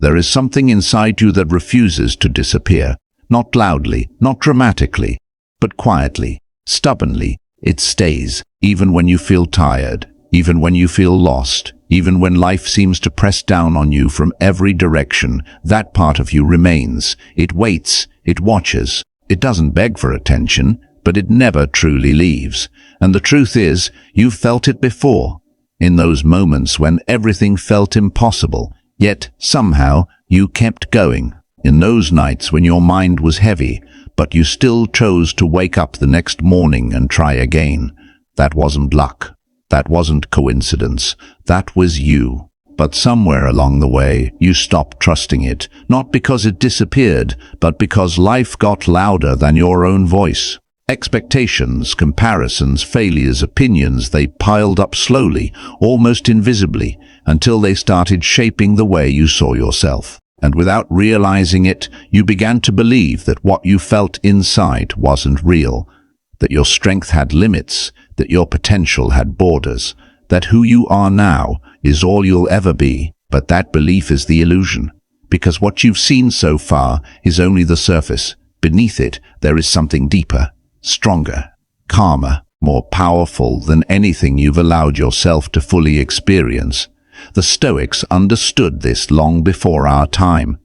There is something inside you that refuses to disappear. Not loudly, not dramatically, but quietly, stubbornly. It stays, even when you feel tired, even when you feel lost, even when life seems to press down on you from every direction. That part of you remains. It waits, it watches. It doesn't beg for attention, but it never truly leaves. And the truth is, you've felt it before. In those moments when everything felt impossible, yet somehow you kept going. In those nights when your mind was heavy, but you still chose to wake up the next morning and try again. That wasn't luck. That wasn't coincidence. That was you. But somewhere along the way, you stopped trusting it, not because it disappeared, but because life got louder than your own voice. Expectations, comparisons, failures, opinions, they piled up slowly, almost invisibly, until they started shaping the way you saw yourself. And without realizing it, you began to believe that what you felt inside wasn't real, that your strength had limits, that your potential had borders, that who you are now is all you'll ever be. But that belief is the illusion, because what you've seen so far is only the surface. Beneath it, there is something deeper, stronger, calmer, more powerful than anything you've allowed yourself to fully experience. The Stoics understood this long before our time.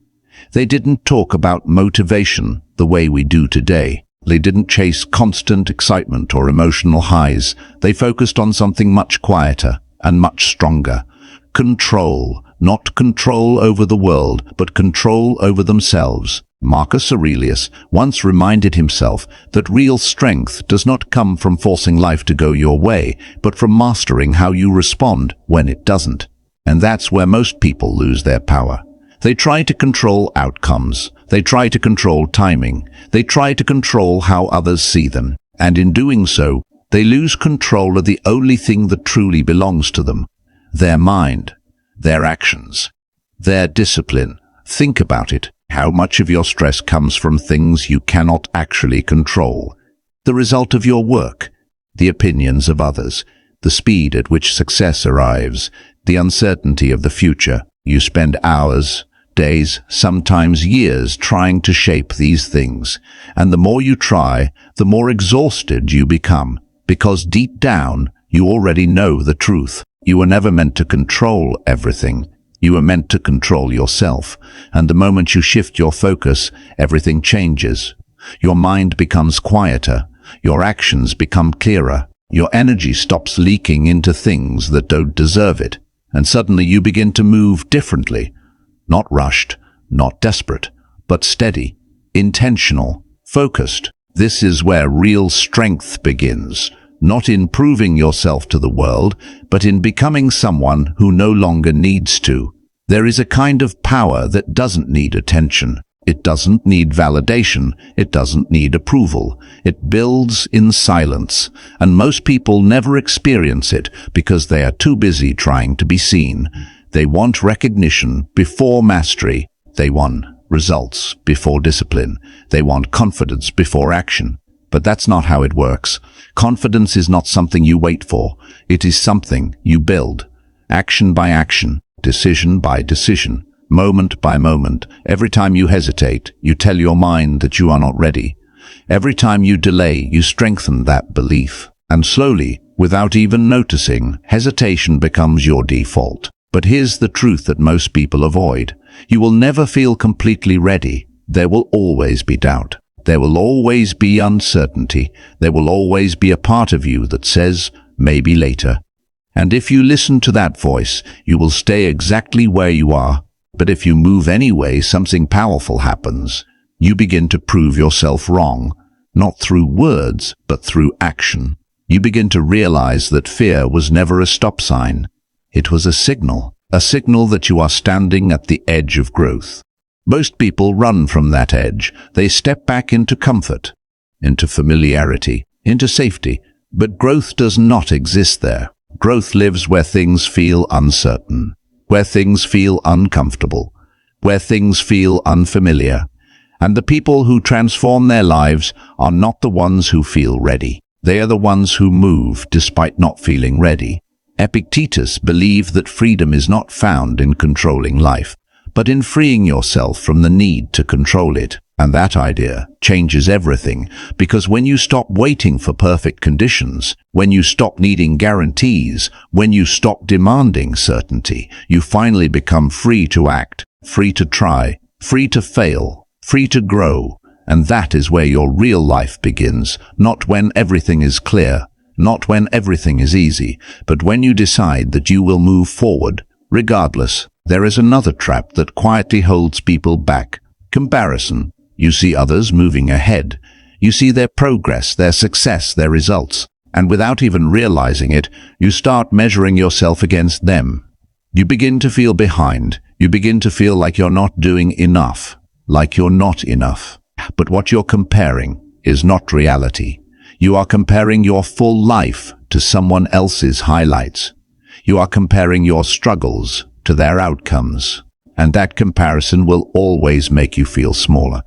They didn't talk about motivation the way we do today. They didn't chase constant excitement or emotional highs. They focused on something much quieter and much stronger. Control, not control over the world, but control over themselves. Marcus Aurelius once reminded himself that real strength does not come from forcing life to go your way, but from mastering how you respond when it doesn't. And that's where most people lose their power. They try to control outcomes. They try to control timing. They try to control how others see them. And in doing so, they lose control of the only thing that truly belongs to them: their mind, their actions, their discipline. Think about it. How much of your stress comes from things you cannot actually control? The result of your work, the opinions of others, the speed at which success arrives, the uncertainty of the future. You spend hours, days, sometimes years trying to shape these things. And the more you try, the more exhausted you become, because deep down, you already know the truth. You were never meant to control everything. You were meant to control yourself. And the moment you shift your focus, everything changes. Your mind becomes quieter. Your actions become clearer. Your energy stops leaking into things that don't deserve it. And suddenly you begin to move differently. Not rushed, not desperate, but steady, intentional, focused. This is where real strength begins. Not in proving yourself to the world, but in becoming someone who no longer needs to. There is a kind of power that doesn't need attention. It doesn't need validation. It doesn't need approval. It builds in silence, and most people never experience it because they are too busy trying to be seen. They want recognition before mastery. They want results before discipline. They want confidence before action. But that's not how it works. Confidence is not something you wait for. It is something you build. Action by action, decision by decision, moment by moment. Every time you hesitate, you tell your mind that you are not ready. Every time you delay, you strengthen that belief. And slowly, without even noticing, hesitation becomes your default. But here's the truth that most people avoid. You will never feel completely ready. There will always be doubt. There will always be uncertainty. There will always be a part of you that says, maybe later. And if you listen to that voice, you will stay exactly where you are. But if you move anyway, something powerful happens. You begin to prove yourself wrong, not through words, but through action. You begin to realize that fear was never a stop sign. It was a signal that you are standing at the edge of growth. Most people run from that edge. They step back into comfort, into familiarity, into safety. But growth does not exist there. Growth lives where things feel uncertain, where things feel uncomfortable, where things feel unfamiliar. And the people who transform their lives are not the ones who feel ready. They are the ones who move despite not feeling ready. Epictetus believed that freedom is not found in controlling life, but in freeing yourself from the need to control it. And that idea changes everything, because when you stop waiting for perfect conditions, when you stop needing guarantees, when you stop demanding certainty, you finally become free to act, free to try, free to fail, free to grow. And that is where your real life begins, not when everything is clear, not when everything is easy, but when you decide that you will move forward, regardless. There is another trap that quietly holds people back: comparison. You see others moving ahead. You see their progress, their success, their results. And without even realizing it, you start measuring yourself against them. You begin to feel behind. You begin to feel like you're not doing enough, like you're not enough. But what you're comparing is not reality. You are comparing your full life to someone else's highlights. You are comparing your struggles to their outcomes. And that comparison will always make you feel smaller.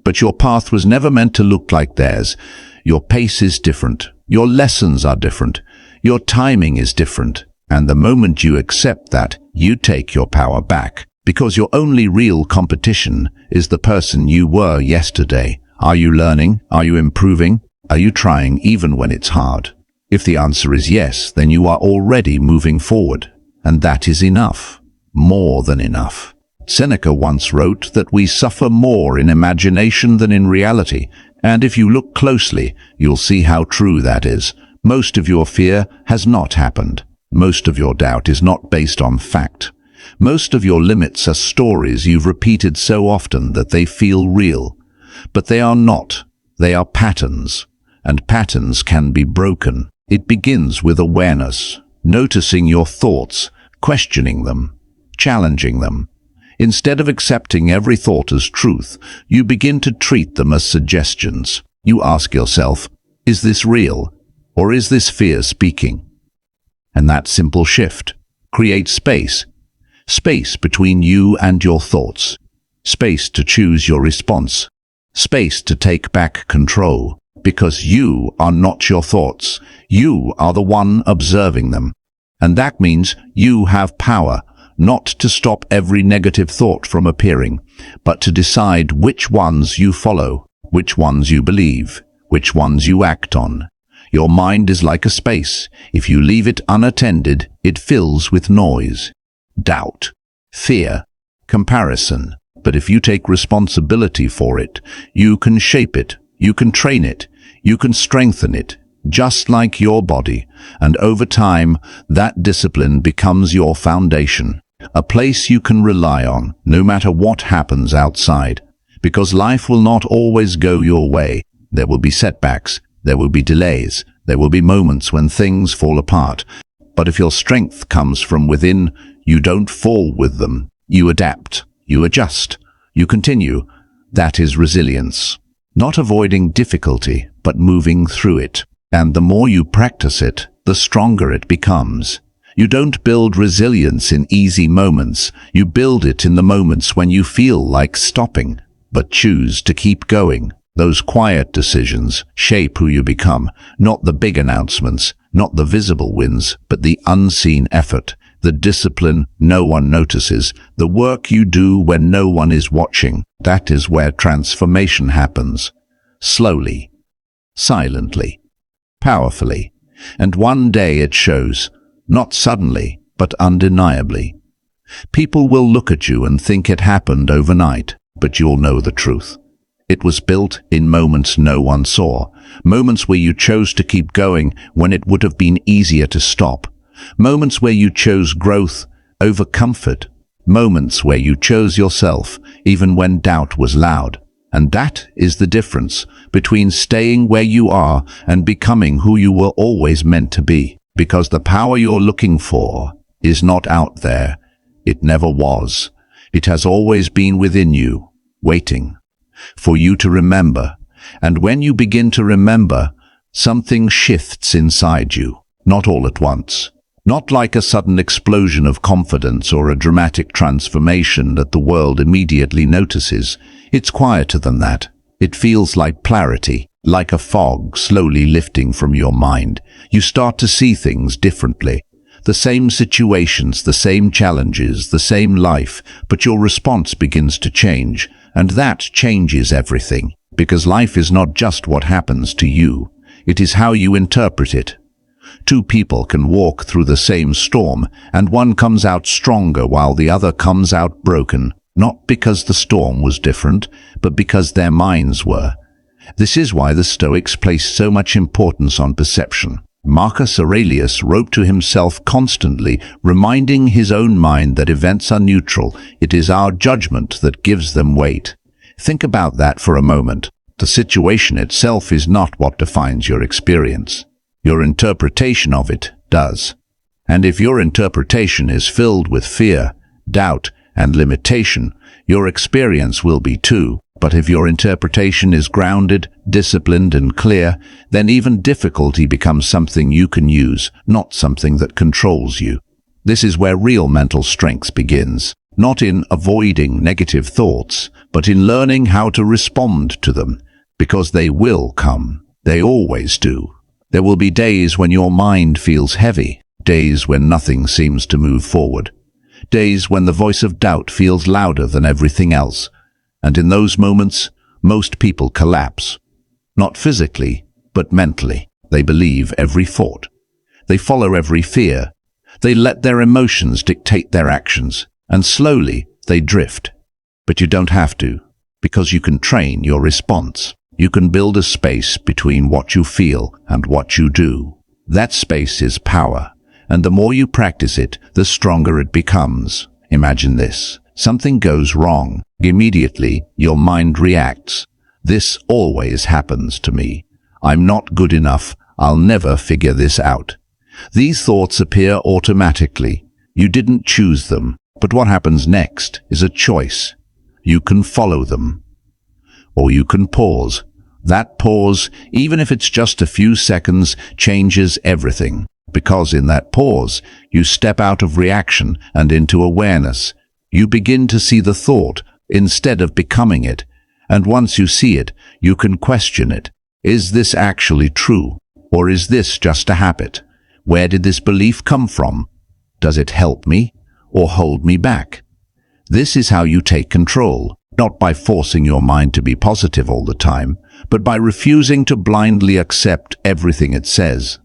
But your path was never meant to look like theirs. Your pace is different. Your lessons are different. Your timing is different. And the moment you accept that, you take your power back. Because your only real competition is the person you were yesterday. Are you learning? Are you improving? Are you trying even when it's hard? If the answer is yes, then you are already moving forward. And that is enough. More than enough. Seneca once wrote that we suffer more in imagination than in reality, and if you look closely, you'll see how true that is. Most of your fear has not happened. Most of your doubt is not based on fact. Most of your limits are stories you've repeated so often that they feel real. But they are not. They are patterns, and patterns can be broken. It begins with awareness, noticing your thoughts, questioning them, challenging them. Instead of accepting every thought as truth, you begin to treat them as suggestions. You ask yourself, is this real, or is this fear speaking? And that simple shift creates space. Space between you and your thoughts. Space to choose your response. Space to take back control. Because you are not your thoughts. You are the one observing them. And that means you have power. Not to stop every negative thought from appearing, but to decide which ones you follow, which ones you believe, which ones you act on. Your mind is like a space. If you leave it unattended, it fills with noise, doubt, fear, comparison. But if you take responsibility for it, you can shape it, you can train it, you can strengthen it, just like your body. And over time, that discipline becomes your foundation. A place you can rely on, no matter what happens outside. Because life will not always go your way. There will be setbacks, there will be delays, there will be moments when things fall apart. But if your strength comes from within, you don't fall with them. You adapt, you adjust, you continue. That is resilience. Not avoiding difficulty, but moving through it. And the more you practice it, the stronger it becomes. You don't build resilience in easy moments. You build it in the moments when you feel like stopping, but choose to keep going. Those quiet decisions shape who you become, not the big announcements, not the visible wins, but the unseen effort, the discipline no one notices, the work you do when no one is watching. That is where transformation happens. Slowly, silently, powerfully. And one day it shows. Not suddenly, but undeniably. People will look at you and think it happened overnight, but you'll know the truth. It was built in moments no one saw, moments where you chose to keep going when it would have been easier to stop, moments where you chose growth over comfort, moments where you chose yourself even when doubt was loud. And that is the difference between staying where you are and becoming who you were always meant to be. Because the power you're looking for is not out there. It never was. It has always been within you, waiting for you to remember. And when you begin to remember, something shifts inside you, not all at once. Not like a sudden explosion of confidence or a dramatic transformation that the world immediately notices. It's quieter than that. It feels like clarity. Like a fog slowly lifting from your mind. You start to see things differently. The same situations, the same challenges, the same life, but your response begins to change, and that changes everything, because life is not just what happens to you, it is how you interpret it. Two people can walk through the same storm, and one comes out stronger while the other comes out broken, not because the storm was different, but because their minds were. This is why the Stoics placed so much importance on perception. Marcus Aurelius wrote to himself constantly, reminding his own mind that events are neutral. It is our judgment that gives them weight. Think about that for a moment. The situation itself is not what defines your experience. Your interpretation of it does. And if your interpretation is filled with fear, doubt, and limitation, your experience will be too. But if your interpretation is grounded, disciplined, and clear, then even difficulty becomes something you can use, not something that controls you. This is where real mental strength begins, not in avoiding negative thoughts, but in learning how to respond to them, because they will come. They always do. There will be days when your mind feels heavy, days when nothing seems to move forward, days when the voice of doubt feels louder than everything else. And in those moments, most people collapse. Not physically, but mentally. They believe every thought. They follow every fear. They let their emotions dictate their actions, and slowly they drift. But you don't have to, because you can train your response. You can build a space between what you feel and what you do. That space is power, and the more you practice it, the stronger it becomes. Imagine this. Something goes wrong. Immediately, your mind reacts. This always happens to me. I'm not good enough. I'll never figure this out. These thoughts appear automatically. You didn't choose them. But what happens next is a choice. You can follow them. Or you can pause. That pause, even if it's just a few seconds, changes everything. Because in that pause, you step out of reaction and into awareness. You begin to see the thought instead of becoming it, and once you see it, you can question it. Is this actually true? Or is this just a habit? Where did this belief come from? Does it help me or hold me back? This is how you take control, not by forcing your mind to be positive all the time, but by refusing to blindly accept everything it says.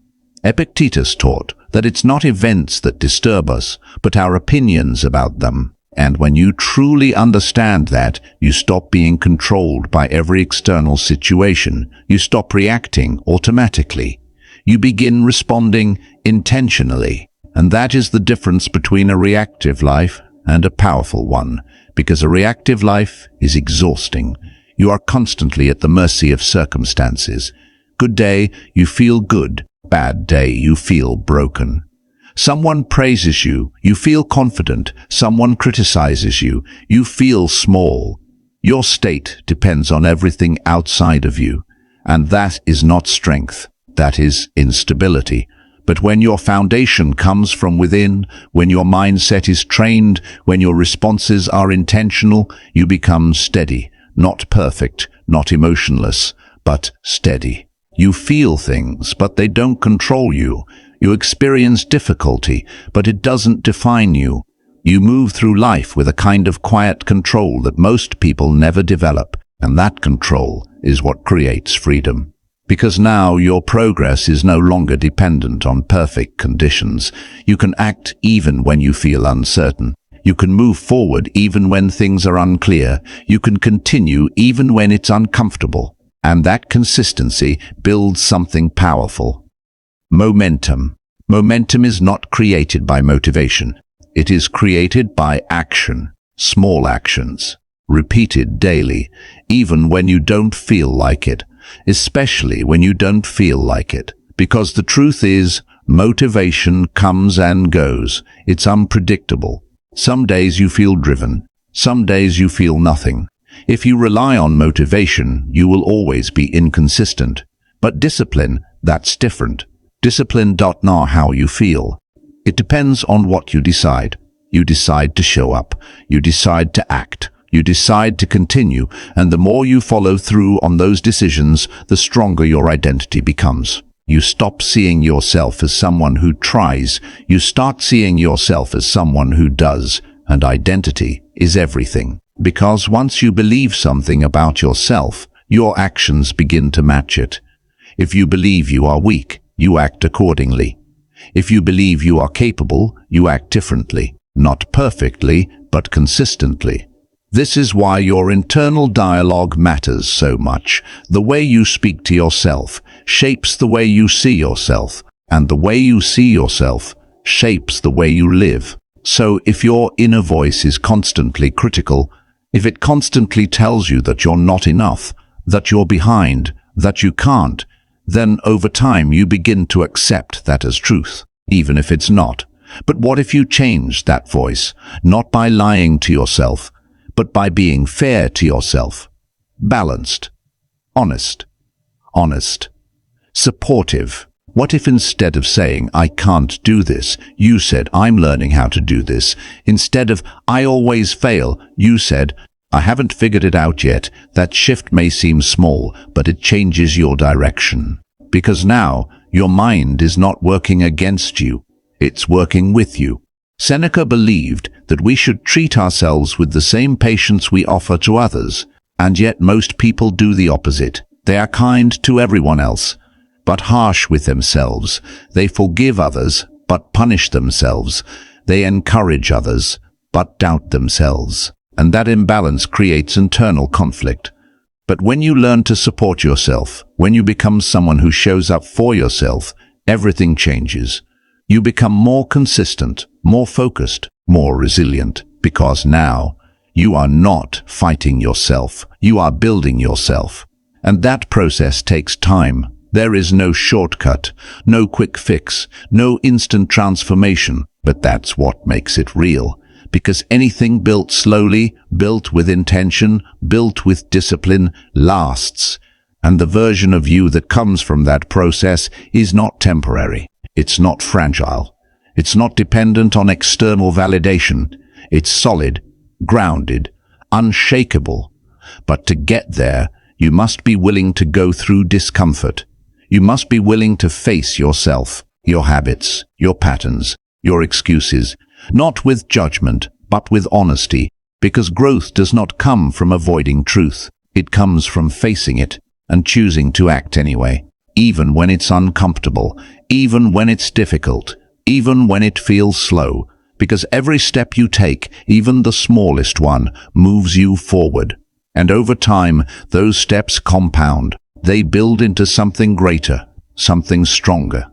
Epictetus taught that it's not events that disturb us, but our opinions about them. And when you truly understand that, you stop being controlled by every external situation. You stop reacting automatically. You begin responding intentionally. And that is the difference between a reactive life and a powerful one, because a reactive life is exhausting. You are constantly at the mercy of circumstances. Good day, you feel good. Bad day, you feel broken. Someone praises you, you feel confident. Someone criticizes you, you feel small. Your state depends on everything outside of you, and that is not strength, that is instability. But when your foundation comes from within, when your mindset is trained, when your responses are intentional, you become steady, not perfect, not emotionless, but steady. You feel things, but they don't control you. You experience difficulty, but it doesn't define you. You move through life with a kind of quiet control that most people never develop, and that control is what creates freedom. Because now your progress is no longer dependent on perfect conditions. You can act even when you feel uncertain. You can move forward even when things are unclear. You can continue even when it's uncomfortable. And that consistency builds something powerful. Momentum. Momentum is not created by motivation. It is created by action, small actions, repeated daily, even when you don't feel like it, especially when you don't feel like it. Because the truth is, motivation comes and goes. It's unpredictable. Some days you feel driven. Some days you feel nothing. If you rely on motivation, you will always be inconsistent. But discipline, that's different. Discipline does not how you feel. It depends on what you decide. You decide to show up. You decide to act. You decide to continue. And the more you follow through on those decisions, the stronger your identity becomes. You stop seeing yourself as someone who tries. You start seeing yourself as someone who does. And identity is everything. Because once you believe something about yourself, your actions begin to match it. If you believe you are weak, you act accordingly. If you believe you are capable, you act differently. Not perfectly, but consistently. This is why your internal dialogue matters so much. The way you speak to yourself shapes the way you see yourself, and the way you see yourself shapes the way you live. So if your inner voice is constantly critical, if it constantly tells you that you're not enough, that you're behind, that you can't, then over time you begin to accept that as truth, even if it's not. But what if you change that voice, not by lying to yourself, but by being fair to yourself, balanced, honest, supportive? What if instead of saying, "I can't do this," you said, "I'm learning how to do this"? Instead of, "I always fail," you said, "I haven't figured it out yet." That shift may seem small, but it changes your direction. Because now, your mind is not working against you, it's working with you. Seneca believed that we should treat ourselves with the same patience we offer to others, and yet most people do the opposite. They are kind to everyone else, but harsh with themselves. They forgive others, but punish themselves. They encourage others, but doubt themselves. And that imbalance creates internal conflict. But when you learn to support yourself, when you become someone who shows up for yourself, everything changes. You become more consistent, more focused, more resilient, because now you are not fighting yourself, you are building yourself. And that process takes time. There is no shortcut, no quick fix, no instant transformation, but that's what makes it real. Because anything built slowly, built with intention, built with discipline, lasts. And the version of you that comes from that process is not temporary. It's not fragile. It's not dependent on external validation. It's solid, grounded, unshakable. But to get there, you must be willing to go through discomfort. You must be willing to face yourself, your habits, your patterns, your excuses, not with judgment, but with honesty, because growth does not come from avoiding truth. It comes from facing it and choosing to act anyway, even when it's uncomfortable, even when it's difficult, even when it feels slow, because every step you take, even the smallest one, moves you forward. And over time, those steps compound. They build into something greater, something stronger,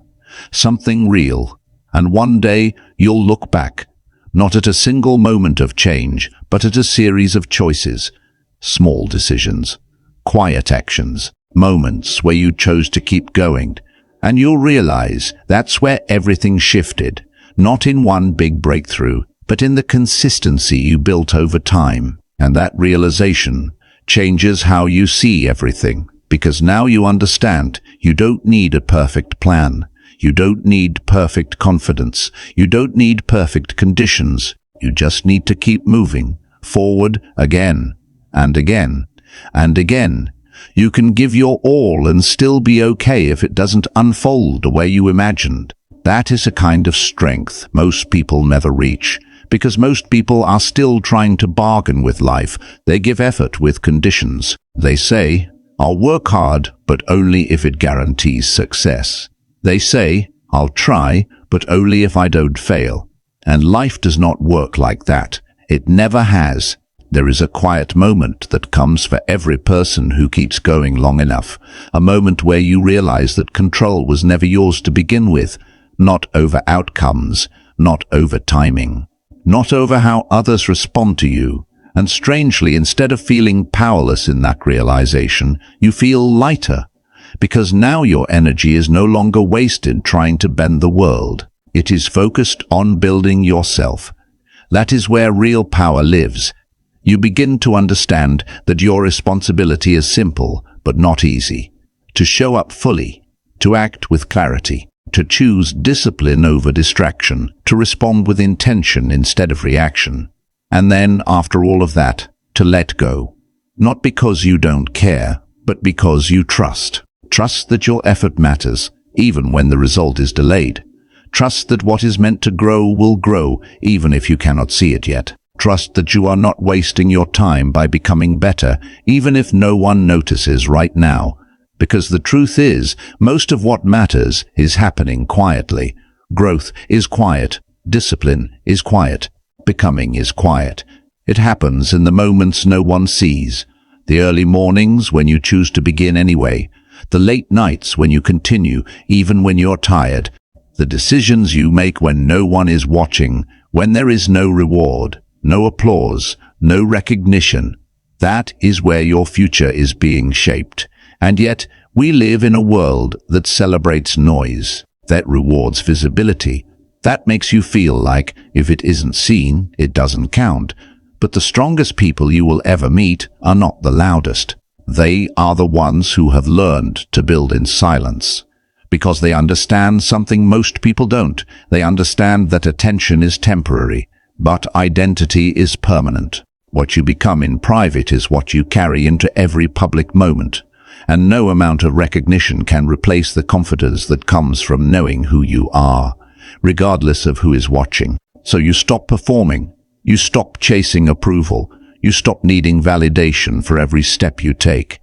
something real. And one day, you'll look back, not at a single moment of change, but at a series of choices, small decisions, quiet actions, moments where you chose to keep going. And you'll realize that's where everything shifted, not in one big breakthrough, but in the consistency you built over time. And that realization changes how you see everything, because now you understand you don't need a perfect plan. You don't need perfect confidence. You don't need perfect conditions. You just need to keep moving forward again and again and again. You can give your all and still be okay if it doesn't unfold the way you imagined. That is a kind of strength most people never reach, because most people are still trying to bargain with life. They give effort with conditions. They say, "I'll work hard, but only if it guarantees success." They say, "I'll try, but only if I don't fail." And life does not work like that. It never has. There is a quiet moment that comes for every person who keeps going long enough. A moment where you realize that control was never yours to begin with. Not over outcomes, not over timing, not over how others respond to you. And strangely, instead of feeling powerless in that realization, you feel lighter. Because now your energy is no longer wasted trying to bend the world. It is focused on building yourself. That is where real power lives. You begin to understand that your responsibility is simple, but not easy. To show up fully, to act with clarity, to choose discipline over distraction, to respond with intention instead of reaction. And then, after all of that, to let go. Not because you don't care, but because you trust. Trust that your effort matters, even when the result is delayed. Trust that what is meant to grow will grow, even if you cannot see it yet. Trust that you are not wasting your time by becoming better, even if no one notices right now. Because the truth is, most of what matters is happening quietly. Growth is quiet. Discipline is quiet. Becoming is quiet. It happens in the moments no one sees. The early mornings when you choose to begin anyway. The late nights when you continue, even when you're tired. The decisions you make when no one is watching, when there is no reward, no applause, no recognition. That is where your future is being shaped. And yet, we live in a world that celebrates noise, that rewards visibility. That makes you feel like if it isn't seen, it doesn't count. But the strongest people you will ever meet are not the loudest. They are the ones who have learned to build in silence. Because they understand something most people don't. They understand that attention is temporary, but identity is permanent. What you become in private is what you carry into every public moment. And no amount of recognition can replace the confidence that comes from knowing who you are, regardless of who is watching. So you stop performing. You stop chasing approval. You stop needing validation for every step you take.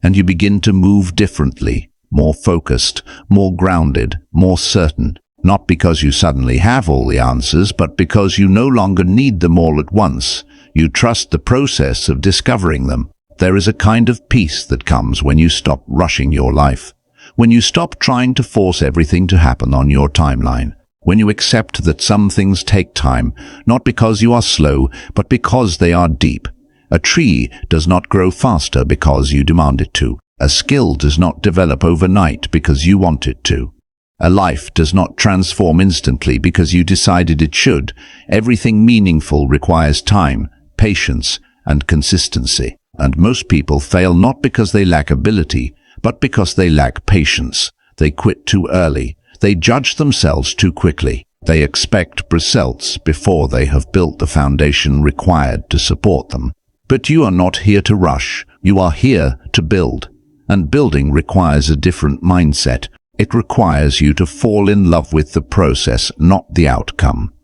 And you begin to move differently. More focused, more grounded, more certain, not because you suddenly have all the answers, but because you no longer need them all at once. You trust the process of discovering them. There is a kind of peace that comes when you stop rushing your life, when you stop trying to force everything to happen on your timeline, when you accept that some things take time, not because you are slow, but because they are deep. A tree does not grow faster because you demand it to. A skill does not develop overnight because you want it to. A life does not transform instantly because you decided it should. Everything meaningful requires time, patience, and consistency. And most people fail not because they lack ability, but because they lack patience. They quit too early. They judge themselves too quickly. They expect results before they have built the foundation required to support them. But you are not here to rush. You are here to build. And building requires a different mindset. It requires you to fall in love with the process, not the outcome.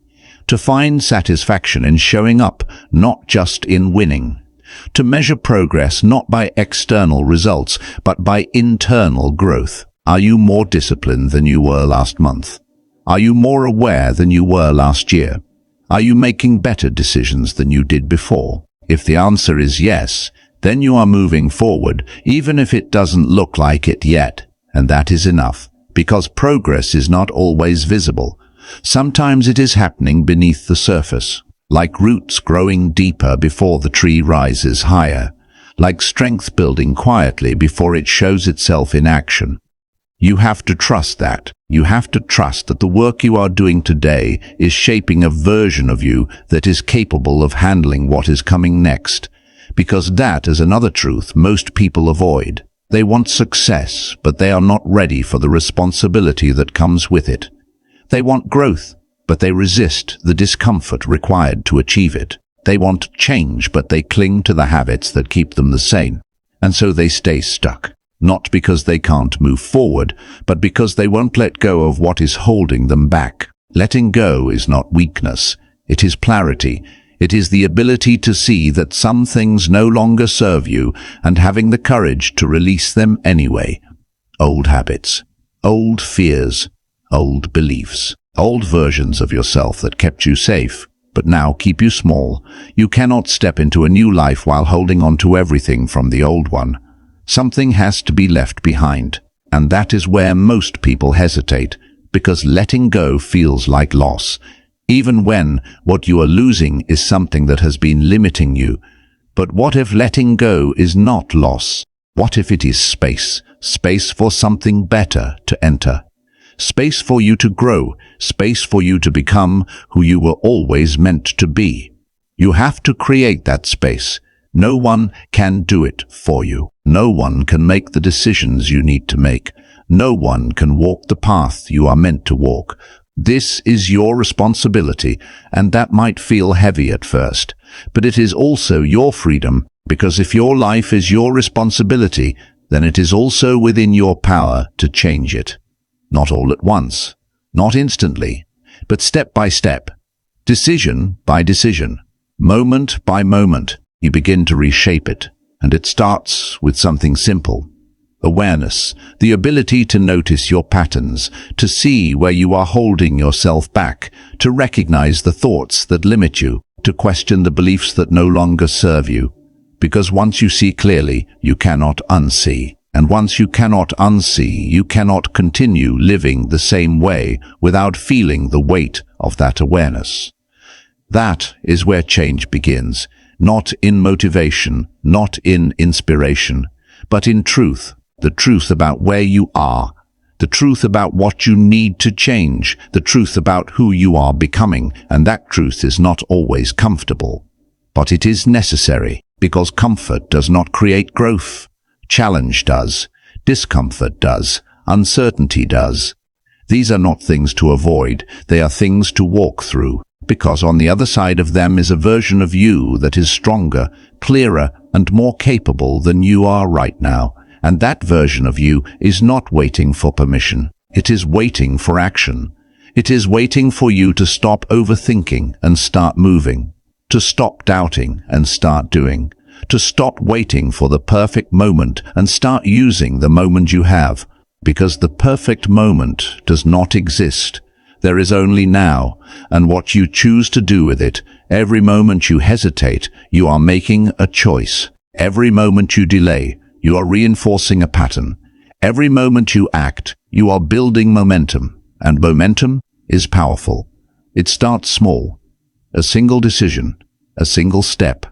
To find satisfaction in showing up, not just in winning. To measure progress not by external results, but by internal growth. Are you more disciplined than you were last month? Are you more aware than you were last year? Are you making better decisions than you did before? If the answer is yes, then you are moving forward, even if it doesn't look like it yet. And that is enough, because progress is not always visible. Sometimes it is happening beneath the surface, like roots growing deeper before the tree rises higher, like strength building quietly before it shows itself in action. You have to trust that. You have to trust that the work you are doing today is shaping a version of you that is capable of handling what is coming next. Because that is another truth most people avoid. They want success, but they are not ready for the responsibility that comes with it. They want growth, but they resist the discomfort required to achieve it. They want change, but they cling to the habits that keep them the same. And so they stay stuck, not because they can't move forward, but because they won't let go of what is holding them back. Letting go is not weakness. It is clarity. It is the ability to see that some things no longer serve you and having the courage to release them anyway. Old habits, old fears, old beliefs, old versions of yourself that kept you safe, but now keep you small. You cannot step into a new life while holding on to everything from the old one. Something has to be left behind, and that is where most people hesitate, because letting go feels like loss. Even when what you are losing is something that has been limiting you. But what if letting go is not loss? What if it is space? Space for something better to enter. Space for you to grow. Space for you to become who you were always meant to be. You have to create that space. No one can do it for you. No one can make the decisions you need to make. No one can walk the path you are meant to walk. This is your responsibility, and that might feel heavy at first, but it is also your freedom, because if your life is your responsibility, then it is also within your power to change it. not all at once, not instantly, but step by step, decision by decision, moment by moment, you begin to reshape it. And it starts with something simple. Awareness, the ability to notice your patterns, to see where you are holding yourself back, to recognize the thoughts that limit you, to question the beliefs that no longer serve you. Because once you see clearly, you cannot unsee. And once you cannot unsee, you cannot continue living the same way without feeling the weight of that awareness. That is where change begins, not in motivation, not in inspiration, but in truth, the truth about where you are, the truth about what you need to change, the truth about who you are becoming, and that truth is not always comfortable. But it is necessary, because comfort does not create growth. Challenge does, discomfort does, uncertainty does. These are not things to avoid, they are things to walk through, because on the other side of them is a version of you that is stronger, clearer, and more capable than you are right now. And that version of you is not waiting for permission. It is waiting for action. It is waiting for you to stop overthinking and start moving, to stop doubting and start doing, to stop waiting for the perfect moment and start using the moment you have, because the perfect moment does not exist. There is only now, and what you choose to do with it. Every moment you hesitate, you are making a choice. Every moment you delay, you are reinforcing a pattern. Every moment you act, you are building momentum, and momentum is powerful. It starts small. A single decision, a single step,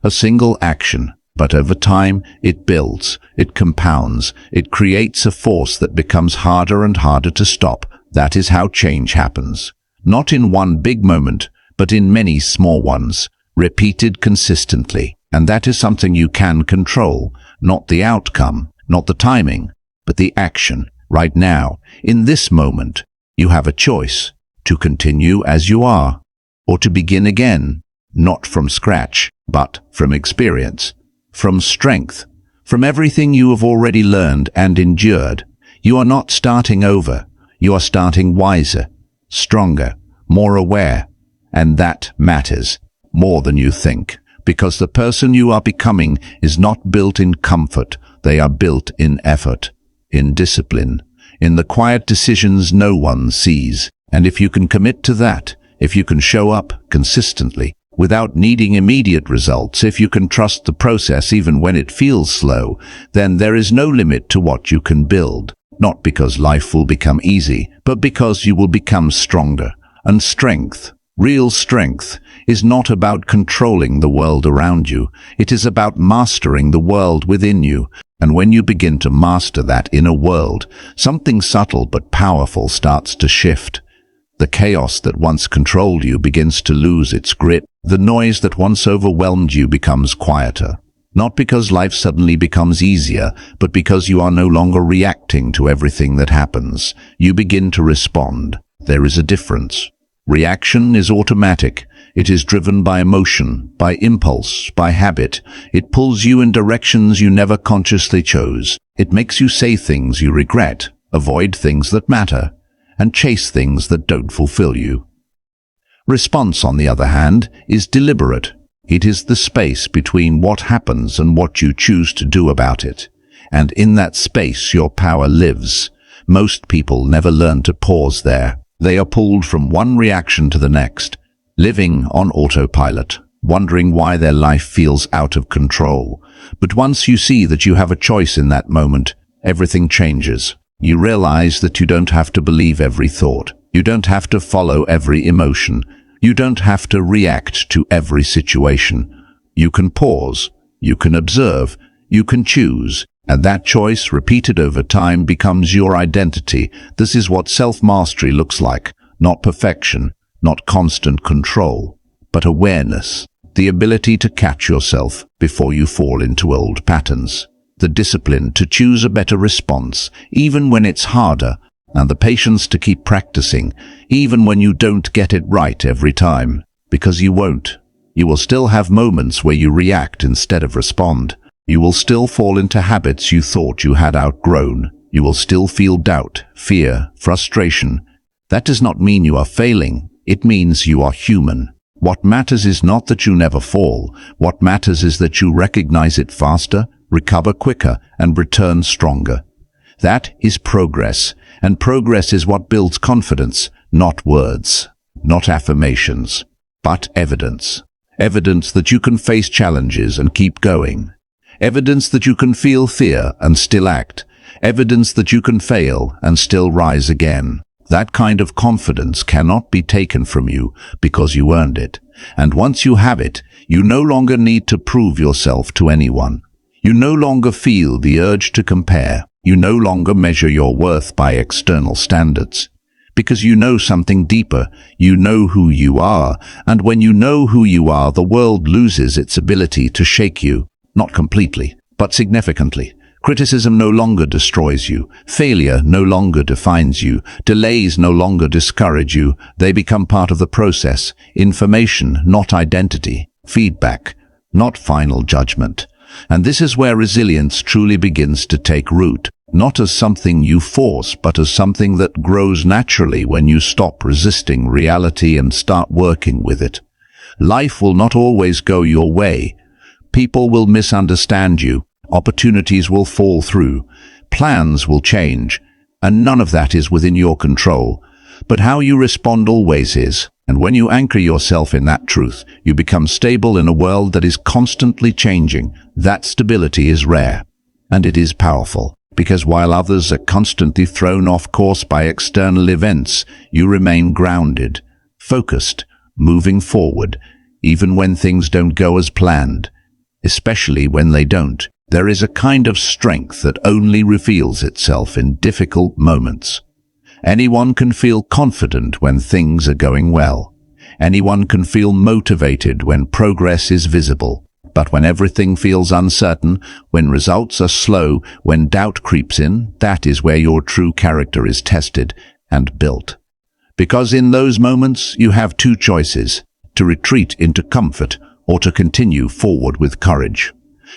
a single action, but over time it builds, it compounds, it creates a force that becomes harder and harder to stop. That is how change happens. Not in one big moment, but in many small ones, repeated consistently. And that is something you can control, not the outcome, not the timing, but the action. Right now, in this moment, you have a choice to continue as you are, or to begin again, not from scratch, but from experience, from strength, from everything you have already learned and endured. You are not starting over. You are starting wiser, stronger, more aware, and that matters more than you think, because the person you are becoming is not built in comfort, they are built in effort, in discipline, in the quiet decisions no one sees. And if you can commit to that, if you can show up consistently, without needing immediate results, if you can trust the process even when it feels slow, then there is no limit to what you can build. Not because life will become easy, but because you will become stronger. And strength, real strength, is not about controlling the world around you. It is about mastering the world within you. And when you begin to master that inner world, something subtle but powerful starts to shift. The chaos that once controlled you begins to lose its grip. The noise that once overwhelmed you becomes quieter. Not because life suddenly becomes easier, but because you are no longer reacting to everything that happens. You begin to respond. There is a difference. Reaction is automatic. It is driven by emotion, by impulse, by habit. It pulls you in directions you never consciously chose. It makes you say things you regret, avoid things that matter, and chase things that don't fulfill you. Response, on the other hand, is deliberate. It is the space between what happens and what you choose to do about it. And in that space your power lives. Most people never learn to pause there. They are pulled from one reaction to the next, living on autopilot, wondering why their life feels out of control. But once you see that you have a choice in that moment, everything changes. You realize that you don't have to believe every thought. You don't have to follow every emotion. You don't have to react to every situation. You can pause, you can observe, you can choose, and that choice, repeated over time, becomes your identity. This is what self-mastery looks like. Not perfection, not constant control, but awareness, the ability to catch yourself before you fall into old patterns, the discipline to choose a better response, even when it's harder, and the patience to keep practicing, even when you don't get it right every time, because you won't. You will still have moments where you react instead of respond. You will still fall into habits you thought you had outgrown. You will still feel doubt, fear, frustration. That does not mean you are failing. It means you are human. What matters is not that you never fall. What matters is that you recognize it faster, recover quicker, and return stronger. That is progress, and progress is what builds confidence, not words, not affirmations, but evidence. Evidence that you can face challenges and keep going. Evidence that you can feel fear and still act. Evidence that you can fail and still rise again. That kind of confidence cannot be taken from you because you earned it. And once you have it, you no longer need to prove yourself to anyone. You no longer feel the urge to compare. You no longer measure your worth by external standards. Because you know something deeper, you know who you are, and when you know who you are, the world loses its ability to shake you, not completely, but significantly. Criticism no longer destroys you. Failure no longer defines you. Delays no longer discourage you. They become part of the process. Information, not identity. Feedback, not final judgment. And this is where resilience truly begins to take root. Not as something you force, but as something that grows naturally when you stop resisting reality and start working with it. Life will not always go your way. People will misunderstand you. Opportunities will fall through. Plans will change. And none of that is within your control. But how you respond always is. And when you anchor yourself in that truth, you become stable in a world that is constantly changing. That stability is rare. And it is powerful. Because while others are constantly thrown off course by external events, you remain grounded, focused, moving forward, even when things don't go as planned. Especially when they don't, there is a kind of strength that only reveals itself in difficult moments. Anyone can feel confident when things are going well. Anyone can feel motivated when progress is visible. But when everything feels uncertain, when results are slow, when doubt creeps in, that is where your true character is tested and built. Because in those moments, you have two choices: to retreat into comfort or to continue forward with courage.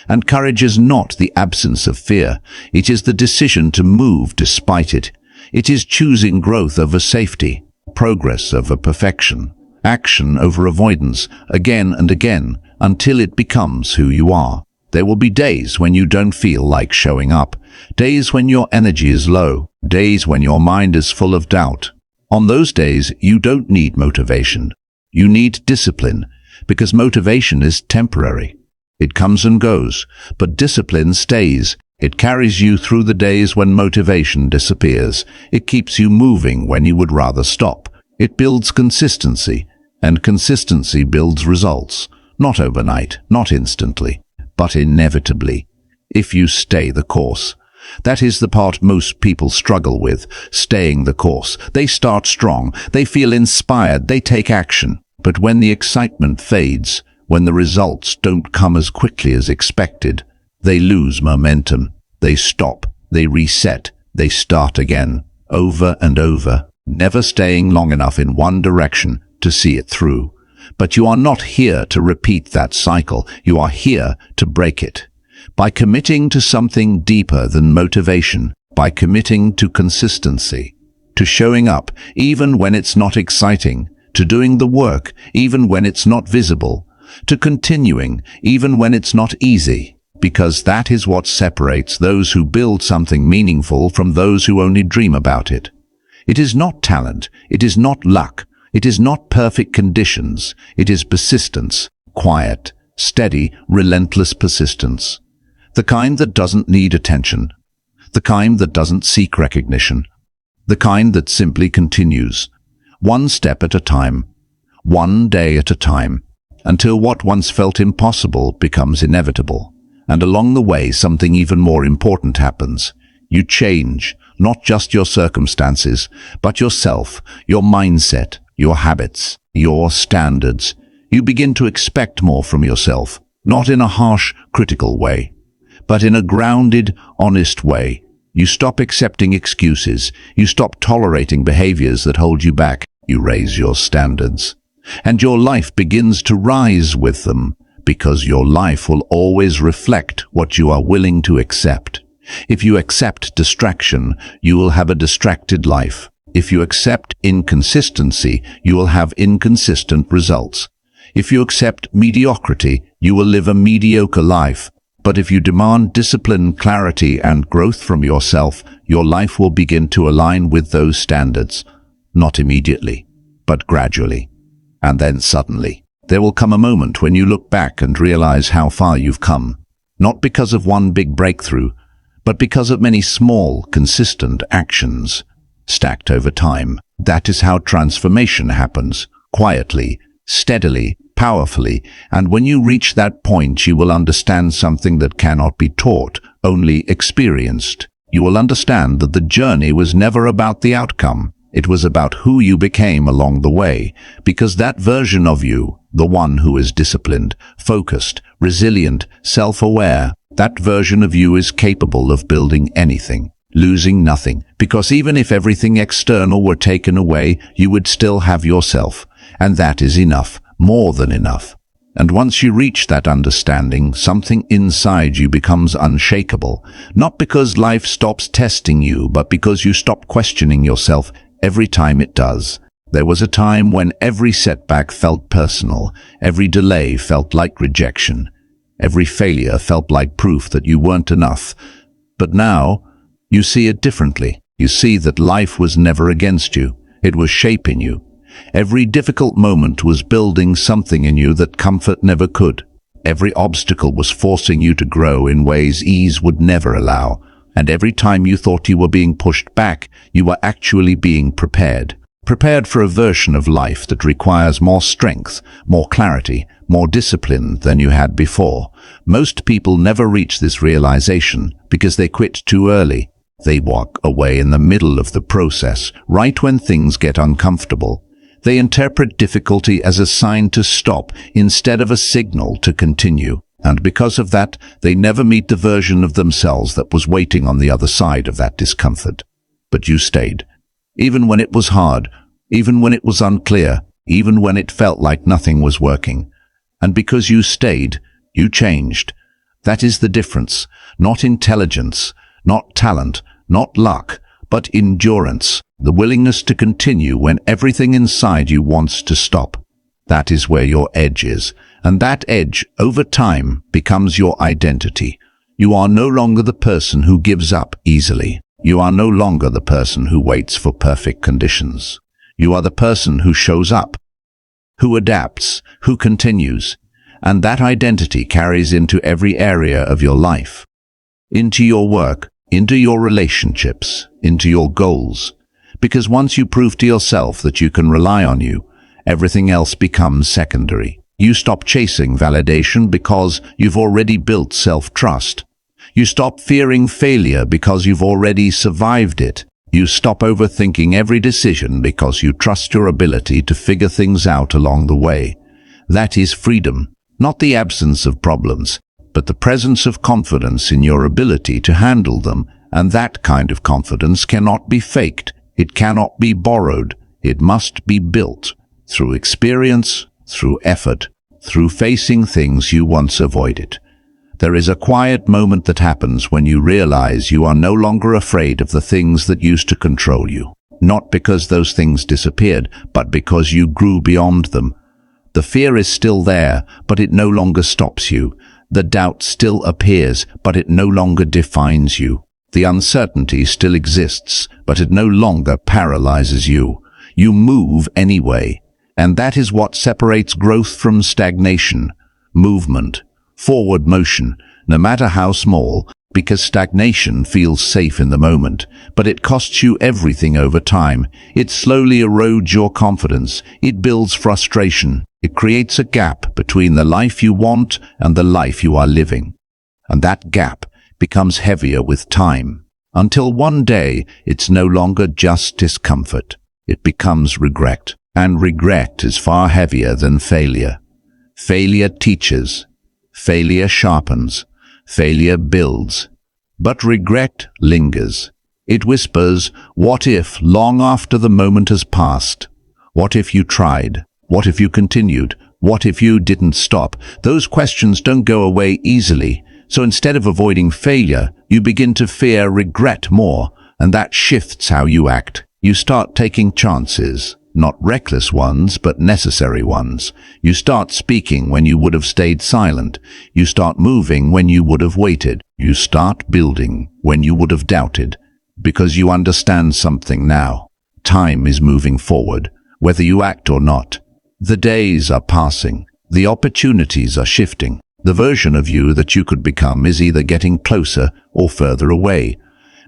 And courage is not the absence of fear. It is the decision to move despite it. It is choosing growth over safety, progress over perfection, action over avoidance, again and again, until it becomes who you are. There will be days when you don't feel like showing up, days when your energy is low, days when your mind is full of doubt. On those days, you don't need motivation. You need discipline, because motivation is temporary. It comes and goes, but discipline stays. It carries you through the days when motivation disappears. It keeps you moving when you would rather stop. It builds consistency, and consistency builds results. Not overnight, not instantly, but inevitably, if you stay the course. That is the part most people struggle with, staying the course. They start strong, they feel inspired, they take action. But when the excitement fades, when the results don't come as quickly as expected, they lose momentum. They stop, they reset, they start again, over and over, never staying long enough in one direction to see it through. But you are not here to repeat that cycle. You are here to break it. By committing to something deeper than motivation, by committing to consistency, to showing up even when it's not exciting, to doing the work even when it's not visible, to continuing even when it's not easy, because that is what separates those who build something meaningful from those who only dream about it. It is not talent, it is not luck, it is not perfect conditions, it is persistence, quiet, steady, relentless persistence. The kind that doesn't need attention, the kind that doesn't seek recognition, the kind that simply continues, one step at a time, one day at a time, until what once felt impossible becomes inevitable. And along the way, something even more important happens. You change, not just your circumstances, but yourself, your mindset, your habits, your standards. You begin to expect more from yourself, not in a harsh, critical way, but in a grounded, honest way. You stop accepting excuses. You stop tolerating behaviors that hold you back. You raise your standards. And your life begins to rise with them, because your life will always reflect what you are willing to accept. If you accept distraction, you will have a distracted life. If you accept inconsistency, you will have inconsistent results. If you accept mediocrity, you will live a mediocre life. But if you demand discipline, clarity, and growth from yourself, your life will begin to align with those standards. Not immediately, but gradually. And then suddenly, there will come a moment when you look back and realize how far you've come. Not because of one big breakthrough, but because of many small, consistent actions stacked over time. That is how transformation happens, quietly, steadily, powerfully, and when you reach that point, you will understand something that cannot be taught, only experienced. You will understand that the journey was never about the outcome. It was about who you became along the way, because that version of you, the one who is disciplined, focused, resilient, self-aware, that version of you is capable of building anything, losing nothing, because even if everything external were taken away, you would still have yourself, and that is enough, more than enough. And once you reach that understanding, something inside you becomes unshakable, not because life stops testing you, but because you stop questioning yourself every time it does. There was a time when every setback felt personal, every delay felt like rejection, every failure felt like proof that you weren't enough. But now, you see it differently. You see that life was never against you. It was shaping you. Every difficult moment was building something in you that comfort never could. Every obstacle was forcing you to grow in ways ease would never allow. And every time you thought you were being pushed back, you were actually being prepared. Prepared for a version of life that requires more strength, more clarity, more discipline than you had before. Most people never reach this realization because they quit too early. They walk away in the middle of the process, right when things get uncomfortable. They interpret difficulty as a sign to stop instead of a signal to continue. And because of that, they never meet the version of themselves that was waiting on the other side of that discomfort. But you stayed. Even when it was hard, even when it was unclear, even when it felt like nothing was working. And because you stayed, you changed. That is the difference. Not intelligence, not talent, not luck, but endurance. The willingness to continue when everything inside you wants to stop. That is where your edge is. And that edge, over time, becomes your identity. You are no longer the person who gives up easily. You are no longer the person who waits for perfect conditions. You are the person who shows up, who adapts, who continues. And that identity carries into every area of your life. Into your work, into your relationships, into your goals. Because once you prove to yourself that you can rely on you, everything else becomes secondary. You stop chasing validation because you've already built self-trust. You stop fearing failure because you've already survived it. You stop overthinking every decision because you trust your ability to figure things out along the way. That is freedom, not the absence of problems, but the presence of confidence in your ability to handle them, and that kind of confidence cannot be faked. It cannot be borrowed. It must be built through experience, through effort, through facing things you once avoided. There is a quiet moment that happens when you realize you are no longer afraid of the things that used to control you. Not because those things disappeared, but because you grew beyond them. The fear is still there, but it no longer stops you. The doubt still appears, but it no longer defines you. The uncertainty still exists, but it no longer paralyzes you. You move anyway. And that is what separates growth from stagnation. Movement, forward motion, no matter how small, because stagnation feels safe in the moment, but it costs you everything over time. It slowly erodes your confidence. It builds frustration. It creates a gap between the life you want and the life you are living. And that gap becomes heavier with time, until one day it's no longer just discomfort. It becomes regret. And regret is far heavier than failure. Failure teaches. Failure sharpens. Failure builds. But regret lingers. It whispers, what if, long after the moment has passed? What if you tried? What if you continued? What if you didn't stop? Those questions don't go away easily. So instead of avoiding failure, you begin to fear regret more, and that shifts how you act. You start taking chances, not reckless ones, but necessary ones. You start speaking when you would have stayed silent. You start moving when you would have waited. You start building when you would have doubted, because you understand something now. Time is moving forward, whether you act or not. The days are passing. The opportunities are shifting. The version of you that you could become is either getting closer or further away,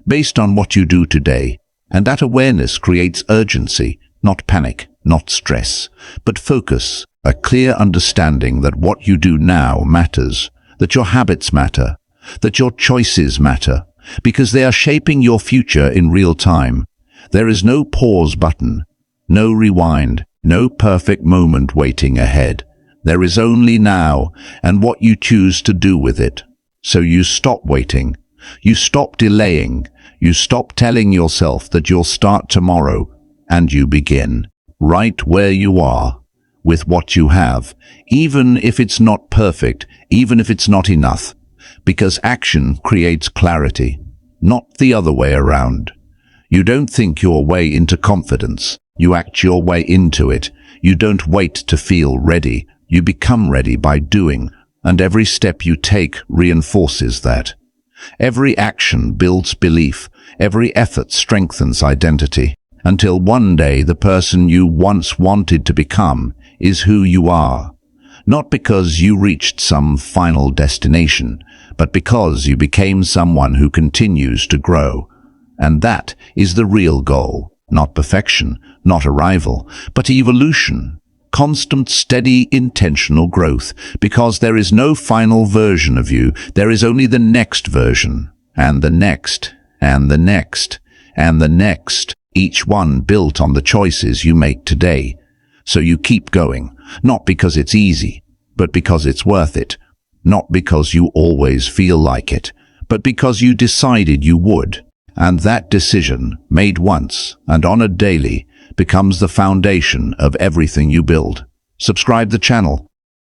based on what you do today. And that awareness creates urgency, not panic, not stress, but focus, a clear understanding that what you do now matters, that your habits matter, that your choices matter, because they are shaping your future in real time. There is no pause button, no rewind, no perfect moment waiting ahead. There is only now and what you choose to do with it. So you stop waiting. You stop delaying. You stop telling yourself that you'll start tomorrow, and you begin right where you are, with what you have, even if it's not perfect, even if it's not enough, because action creates clarity, not the other way around. You don't think your way into confidence. You act your way into it. You don't wait to feel ready. You become ready by doing, and every step you take reinforces that. Every action builds belief. Every effort strengthens identity, until one day the person you once wanted to become is who you are. Not because you reached some final destination, but because you became someone who continues to grow. And that is the real goal, not perfection, not arrival, but evolution. Constant, steady, intentional growth, because there is no final version of you. There is only the next version, and the next, and the next, and the next, each one built on the choices you make today. So you keep going, not because it's easy, but because it's worth it. Not because you always feel like it, but because you decided you would. And that decision, made once and on a daily, becomes the foundation of everything you build. Subscribe the channel.